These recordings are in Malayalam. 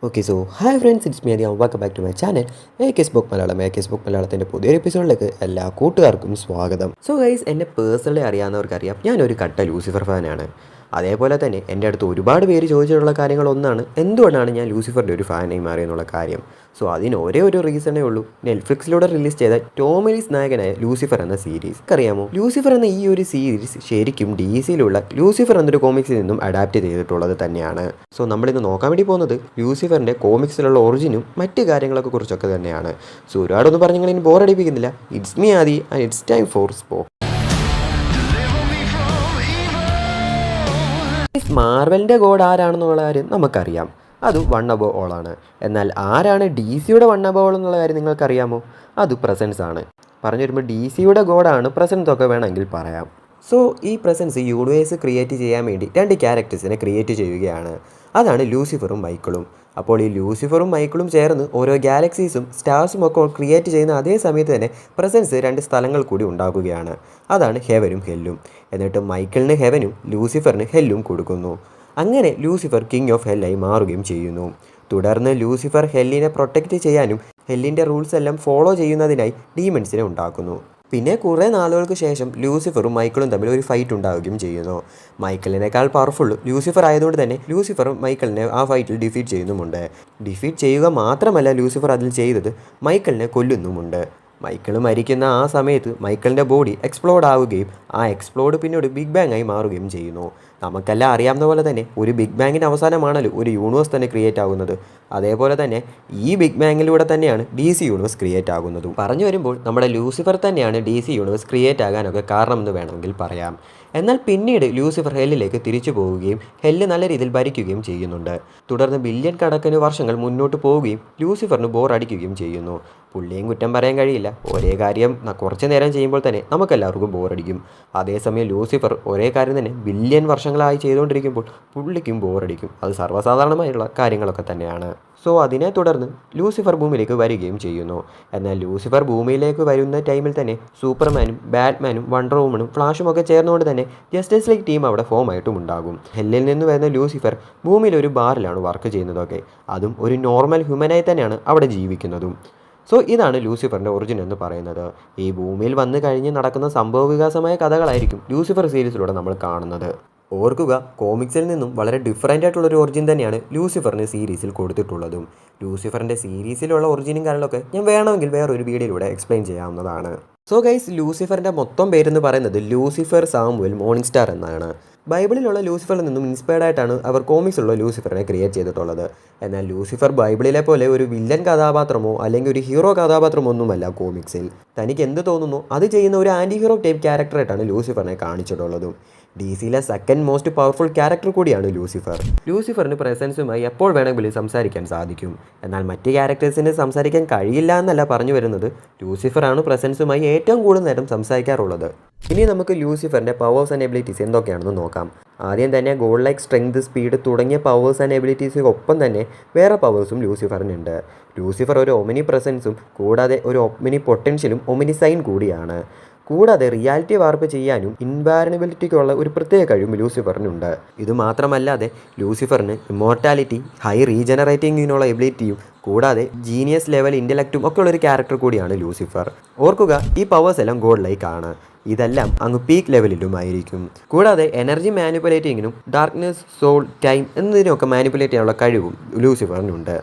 Okay so hi friends, it's me ആദ്യം welcome back to my channel a book Malayalam. Book മലയാളത്തിൻ്റെ പുതിയൊരു എപ്പിസോഡിലേക്ക് എല്ലാ കൂട്ടുകാർക്കും സ്വാഗതം. സോ ഗൈസ്, എന്നെ പേഴ്സണലി അറിയാവുന്നവർക്കറിയാം ഞാനൊരു കട്ട ലൂസിഫർ ഫാനാണ്. അതേപോലെ തന്നെ എൻ്റെ അടുത്ത് ഒരുപാട് പേര് ചോദിച്ചിട്ടുള്ള കാര്യങ്ങളൊന്നാണ് എന്തുകൊണ്ടാണ് ഞാൻ ലൂസിഫറിൻ്റെ ഒരു ഫാനായി മാറിയെന്നുള്ള കാര്യം. സോ അതിന് ഒരേ ഒരു റീസണേ ഉള്ളൂ, നെറ്റ്ഫ്ലിക്സിലൂടെ റിലീസ് ചെയ്ത ടോം എലീസ് നായകനായ ലൂസിഫർ എന്ന സീരീസ്. അറിയാമോ, ലൂസിഫർ എന്ന ഈ ഒരു സീരീസ് ശരിക്കും DC-യിലുള്ള ലൂസിഫർ എന്നൊരു കോമിക്സിൽ നിന്നും അഡാപ്റ്റ് ചെയ്തിട്ടുള്ളത് തന്നെയാണ്. സോ നമ്മളിന്ന് നോക്കാൻ വേണ്ടി പോകുന്നത് ലൂസിഫറിൻ്റെ കോമിക്സിലുള്ള ഒറിജിനും മറ്റ് കാര്യങ്ങളൊക്കെ കുറിച്ചൊക്കെ തന്നെയാണ്. സോ ഒരുപാടൊന്നും പറഞ്ഞ് നിങ്ങൾ ഇനി ബോറടിപ്പിക്കുന്നില്ല. It's me Aadi and it's time for സ്പോ. മാർവലിൻ്റെ ഗോഡ് ആരാണെന്നുള്ള കാര്യം നമുക്കറിയാം, അത് വൺ അബോ ഓൾ ആണ്. എന്നാൽ ആരാണ് DC-യുടെ വൺ അബോ ഓൾ എന്നുള്ള കാര്യം നിങ്ങൾക്കറിയാമോ? അത് പ്രസൻസ് ആണ്. പറഞ്ഞു വരുമ്പോൾ DC-യുടെ ഗോഡാണ് പ്രസൻസ് ഒക്കെ വേണമെങ്കിൽ പറയാം. സോ ഈ പ്രസൻസ് യൂണിവേഴ്സ് ക്രിയേറ്റ് ചെയ്യാൻ വേണ്ടി രണ്ട് ക്യാരക്ടേഴ്സിനെ ക്രിയേറ്റ് ചെയ്യുകയാണ്. അതാണ് ലൂസിഫറും മൈക്കിളും. അപ്പോൾ ഈ ലൂസിഫറും മൈക്കിളും ചേർന്ന് ഓരോ ഗാലക്സീസും സ്റ്റാർസും ഒക്കെ ക്രിയേറ്റ് ചെയ്യുന്ന അതേ സമയത്ത് തന്നെ പ്രസൻസ് രണ്ട് സ്ഥലങ്ങൾ കൂടി ഉണ്ടാക്കുകയാണ്. അതാണ് ഹെവനും ഹെല്ലും. എന്നിട്ട് മൈക്കിളിന് ഹെവനും ലൂസിഫറിന് ഹെല്ലും കൊടുക്കുന്നു. അങ്ങനെ ലൂസിഫർ കിങ് ഓഫ് ഹെല്ലായി മാറുകയും ചെയ്യുന്നു. തുടർന്ന് ലൂസിഫർ ഹെല്ലിനെ പ്രൊട്ടക്റ്റ് ചെയ്യാനും ഹെല്ലിൻ്റെ റൂൾസ് എല്ലാം ഫോളോ ചെയ്യുന്നതിനായി ഡീമൺസിനെ ഉണ്ടാക്കുന്നു. പിന്നെ കുറേ നാളുകൾക്ക് ശേഷം ലൂസിഫറും മൈക്കിളും തമ്മിൽ ഒരു ഫൈറ്റ് ഉണ്ടാവുകയും ചെയ്യുന്നു. മൈക്കിളിനേക്കാൾ പവർഫുൾ ലൂസിഫർ ആയതുകൊണ്ട് തന്നെ ലൂസിഫർ മൈക്കിളിനെ ആ ഫൈറ്റിൽ ഡിഫീറ്റ് ചെയ്യുന്നുമുണ്ട്. ഡിഫീറ്റ് ചെയ്യുക മാത്രമല്ല ലൂസിഫർ അതിൽ ചെയ്തത്, മൈക്കിളിനെ കൊല്ലുന്നുമുണ്ട്. മൈക്കിൾ മരിക്കുന്ന ആ സമയത്ത് മൈക്കിളിൻ്റെ ബോഡി എക്സ്പ്ലോഡ് ആവുകയും ആ എക്സ്പ്ലോഡ് പിന്നീട് ബിഗ് ബാങ് ആയി മാറുകയും ചെയ്യുന്നു. നമുക്കെല്ലാം അറിയാവുന്ന പോലെ തന്നെ ഒരു ബിഗ് ബാങ്ങിൻ്റെ അവസാനമാണല്ലോ ഒരു യൂണിവേഴ്സ് തന്നെ ക്രിയേറ്റ് ആകുന്നത്. അതേപോലെ തന്നെ ഈ ബിഗ് ബാങ്ങിലൂടെ തന്നെയാണ് DC യൂണിവേഴ്സ് ക്രിയേറ്റ് ആകുന്നതും. പറഞ്ഞു വരുമ്പോൾ നമ്മുടെ ലൂസിഫർ തന്നെയാണ് DC യൂണിവേഴ്സ് ക്രിയേറ്റ് ആകാനൊക്കെ കാരണമെന്ന് വേണമെങ്കിൽ പറയാം. എന്നാൽ പിന്നീട് ലൂസിഫർ ഹെല്ലിലേക്ക് തിരിച്ചു പോവുകയും ഹെല്ല് നല്ല രീതിയിൽ ഭരിക്കുകയും ചെയ്യുന്നുണ്ട്. തുടർന്ന് ബില്യൺ കണക്കിന് വർഷങ്ങൾ മുന്നോട്ട് പോവുകയും ലൂസിഫറിന് ബോർ അടിക്കുകയും ചെയ്യുന്നു. പുള്ളിയും കുറ്റം പറയാൻ കഴിയില്ല. ഒരേ കാര്യം കുറച്ച് നേരം ചെയ്യുമ്പോൾ തന്നെ നമുക്കെല്ലാവർക്കും ബോറടിക്കും. അതേസമയം ലൂസിഫർ ഒരേ കാര്യം തന്നെ ബില്യൺ വർഷങ്ങളായി ചെയ്തുകൊണ്ടിരിക്കുമ്പോൾ പുള്ളിക്കും ബോറടിക്കും. അത് സർവ്വസാധാരണമായുള്ള കാര്യങ്ങളൊക്കെ തന്നെയാണ്. സോ അതിനെ തുടർന്ന് ലൂസിഫർ ഭൂമിയിലേക്ക് വരികയും ചെയ്യുന്നു. എന്നാൽ ലൂസിഫർ ഭൂമിയിലേക്ക് വരുന്ന ടൈമിൽ തന്നെ സൂപ്പർമാനും ബാറ്റ്മാനും വണ്ടർ വുമണും ഫ്ലാഷും ഒക്കെ ചേർന്നുകൊണ്ട് തന്നെ ജസ്റ്റിസ് ലീഗ് ടീം അവിടെ ഫോം ആയിട്ടും ഉണ്ടാകും. ഹെല്ലിൽ നിന്ന് വരുന്ന ലൂസിഫർ ഭൂമിയിൽ ഒരു ബാറിലാണ് വർക്ക് ചെയ്യുന്നതൊക്കെ. അതും ഒരു നോർമൽ ഹ്യൂമനായി തന്നെയാണ് അവിടെ ജീവിക്കുന്നതും. സോ ഇതാണ് ലൂസിഫറിൻ്റെ ഒറിജിൻ എന്ന് പറയുന്നത്. ഈ ഭൂമിയിൽ വന്നു കഴിഞ്ഞ് നടക്കുന്ന സംഭവവികാസമായ കഥകളായിരിക്കും ലൂസിഫർ സീരീസിലൂടെ നമ്മൾ കാണുന്നത്. ഓർക്കുക, കോമിക്സിൽ നിന്നും വളരെ ഡിഫറൻ്റ് ആയിട്ടുള്ളൊരു ഒറിജിൻ തന്നെയാണ് ലൂസിഫറിന് സീരീസിൽ കൊടുത്തിട്ടുള്ളതും. ലൂസിഫറിൻ്റെ സീരീസിലുള്ള ഒറിജിനും കാര്യങ്ങളൊക്കെ ഞാൻ വേണമെങ്കിൽ വേറൊരു വീഡിയോയിലൂടെ എക്സ്പ്ലെയിൻ ചെയ്യാവുന്നതാണ്. സോ ഗൈസ്, ലൂസിഫറിൻ്റെ മൊത്തം പേരെന്ന് പറയുന്നത് ലൂസിഫർ സാമുവൽ മോർണിംഗ് സ്റ്റാർ എന്നാണ്. ബൈബിളിലുള്ള ലൂസിഫറിൽ നിന്നും ഇൻസ്പയർഡ് ആയിട്ടാണ് അവർ കോമിക്സിലുള്ള ലൂസിഫറിനെ ക്രിയേറ്റ് ചെയ്തിട്ടുള്ളത്. എന്നാൽ ലൂസിഫർ ബൈബിളിലെ പോലെ ഒരു വില്ലൻ കഥാപാത്രമോ അല്ലെങ്കിൽ ഒരു ഹീറോ കഥാപാത്രമോ ഒന്നുമല്ല കോമിക്സിൽ. തനിക്ക് എന്ത് തോന്നുന്നു അത് ചെയ്യുന്ന ഒരു ആൻറ്റി ഹീറോ ടൈപ്പ് ക്യാരക്ടറായിട്ടാണ് ലൂസിഫറിനെ കാണിച്ചിട്ടുള്ളതും. DC-യിലെ സെക്കൻഡ് മോസ്റ്റ് പവർഫുൾ ക്യാരക്ടർ കൂടിയാണ് ലൂസിഫർ. ലൂസിഫറിന് പ്രസൻസുമായി എപ്പോൾ വേണമെങ്കിലും സംസാരിക്കാൻ സാധിക്കും. എന്നാൽ മറ്റ് ക്യാരക്ടേഴ്സിന് സംസാരിക്കാൻ കഴിയില്ല എന്നല്ല പറഞ്ഞു വരുന്നത്. ലൂസിഫറാണ് പ്രസൻസുമായി ഏറ്റവും കൂടുതൽ നേരം സംസാരിക്കാറുള്ളത്. ഇനി നമുക്ക് ലൂസിഫറിൻ്റെ പവേഴ്സ് ആൻഡ് എബിലിറ്റീസ് എന്തൊക്കെയാണെന്ന് നോക്കാം. ആദ്യം തന്നെ ഗോഡ് ലൈക്ക് സ്ട്രെങ്ത്, സ്പീഡ് തുടങ്ങിയ പവേഴ്സ് ആൻഡ് എബിലിറ്റീസിനൊപ്പം തന്നെ വേറെ പവേഴ്സും ലൂസിഫറിനുണ്ട്. ലൂസിഫർ ഒരു ഒമിനി പ്രസൻസും കൂടാതെ ഒരു ഒമിനി പൊട്ടൻഷ്യലും ഒമിനി സൈൻ കൂടിയാണ്. കൂടാതെ റിയാലിറ്റി വാർപ്പ് ചെയ്യാനും ഇൻവാലനബിലിറ്റിക്കുള്ള ഒരു പ്രത്യേക കഴിവും ലൂസിഫറിനുണ്ട്. ഇതുമാത്രമല്ലാതെ ലൂസിഫറിന് ഇമ്മോർട്ടാലിറ്റി, ഹൈ റീജനറേറ്റിങ്ങിനുള്ള എബിലിറ്റിയും കൂടാതെ ജീനിയസ് ലെവൽ ഇൻ്റലക്റ്റും ഒക്കെ ഉള്ളൊരു ക്യാരക്ടർ കൂടിയാണ് ലൂസിഫർ. ഓർക്കുക, ഈ പവേഴ്സ് എല്ലാം ഗോഡ് ലൈക്ക് ആണ്. ഇതെല്ലാം അങ്ങ് പീക്ക് ലെവലിലുമായിരിക്കും. കൂടാതെ എനർജി മാനിപ്പുലേറ്റിങ്ങിനും ഡാർക്ക്നെസ്, സോൾ, ടൈം എന്നതിനൊക്കെ മാനിപ്പുലേറ്റ് ചെയ്യാനുള്ള കഴിവും ലൂസിഫറിനുണ്ട്.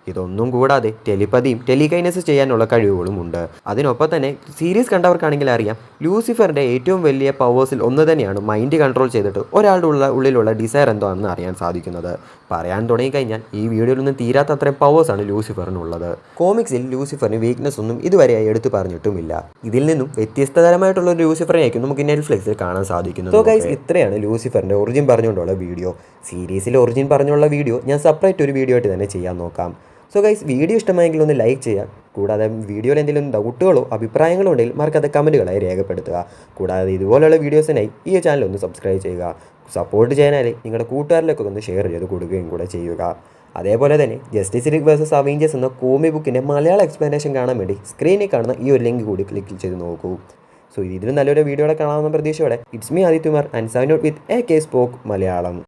ഇതൊന്നും കൂടാതെ ടെലിപ്പതിയും ടെലികൈനസ് ചെയ്യാനുള്ള കഴിവുകളും ഉണ്ട്. അതിനൊപ്പം തന്നെ സീരീസ് കണ്ടവർക്കാണെങ്കിൽ അറിയാം, ലൂസിഫറിൻ്റെ ഏറ്റവും വലിയ പവേഴ്സിൽ ഒന്ന് തന്നെയാണ് മൈൻഡ് കൺട്രോൾ ചെയ്തിട്ട് ഒരാളുടെ ഉള്ളിലുള്ള ഡിസയർ എന്താണെന്ന് അറിയാൻ സാധിക്കുന്നത്. പറയാൻ തുടങ്ങിക്കഴിഞ്ഞാൽ ഈ വീഡിയോയിൽ ഒന്നും തീരാത്ത അത്രയും പവേഴ്സാണ് ലൂസിഫറിനുള്ളത്. കോമിക്സിൽ ലൂസിഫറിന് വീക്ക്നെസ് ഒന്നും ഇതുവരെയായി എടുത്തു പറഞ്ഞിട്ടുമില്ല. ഇതിൽ നിന്നും വ്യത്യസ്തതരമായിട്ടുള്ള ഒരു ലൂസിഫറിനെയായിരിക്കും നമുക്ക് നെറ്റ്ഫ്ലിക്സിൽ കാണാൻ സാധിക്കുന്നത്. സോ ഗൈസ്, ഇത്രയാണ് ലൂസിഫറിൻ്റെ ഒറിജിൻ പറഞ്ഞുകൊണ്ടുള്ള വീഡിയോ. സീരീസിലെ ഒറിജിൻ പറഞ്ഞുള്ള വീഡിയോ ഞാൻ സെപ്പറേറ്റ് ഒരു വീഡിയോ ആയിട്ട് തന്നെ ചെയ്യാൻ നോക്കാം. സോ ഗൈസ്, വീഡിയോ ഇഷ്ടമായെങ്കിൽ ഒന്ന് ലൈക്ക് ചെയ്യുക. കൂടാതെ വീഡിയോയിൽ എന്തെങ്കിലും ഡൗട്ടുകളോ അഭിപ്രായങ്ങളോ ഉണ്ടെങ്കിൽ മറക്കാതെ കമൻറ്റുകളായി രേഖപ്പെടുത്തുക. കൂടാതെ ഇതുപോലെയുള്ള വീഡിയോസിനായി ഈ ചാനൽ ഒന്ന് സബ്സ്ക്രൈബ് ചെയ്യുക. സപ്പോർട്ട് ചെയ്യാനായി നിങ്ങളുടെ കൂട്ടുകാരിലൊക്കെ ഒന്ന് ഷെയർ ചെയ്ത് കൊടുക്കുകയും കൂടെ ചെയ്യുക. അതേപോലെ തന്നെ ജസ്റ്റിസ് ലീഗ് വേഴ്സസ് അവെഞ്ചേഴ്സ് എന്ന കോമിക് ബുക്കിൻ്റെ മലയാളം എക്സ്പ്ലനേഷൻ കാണാൻ വേണ്ടി സ്ക്രീനിൽ കാണുന്ന ഈ ഒരു ലിങ്ക് കൂടി ക്ലിക്ക് ചെയ്ത് നോക്കൂ. സോ ഇതിലും നല്ലൊരു വീഡിയോയുടെ കാണാമെന്ന പ്രതീക്ഷയോടെ it's me Adityakumar and sign out with AK spoke Malayalam.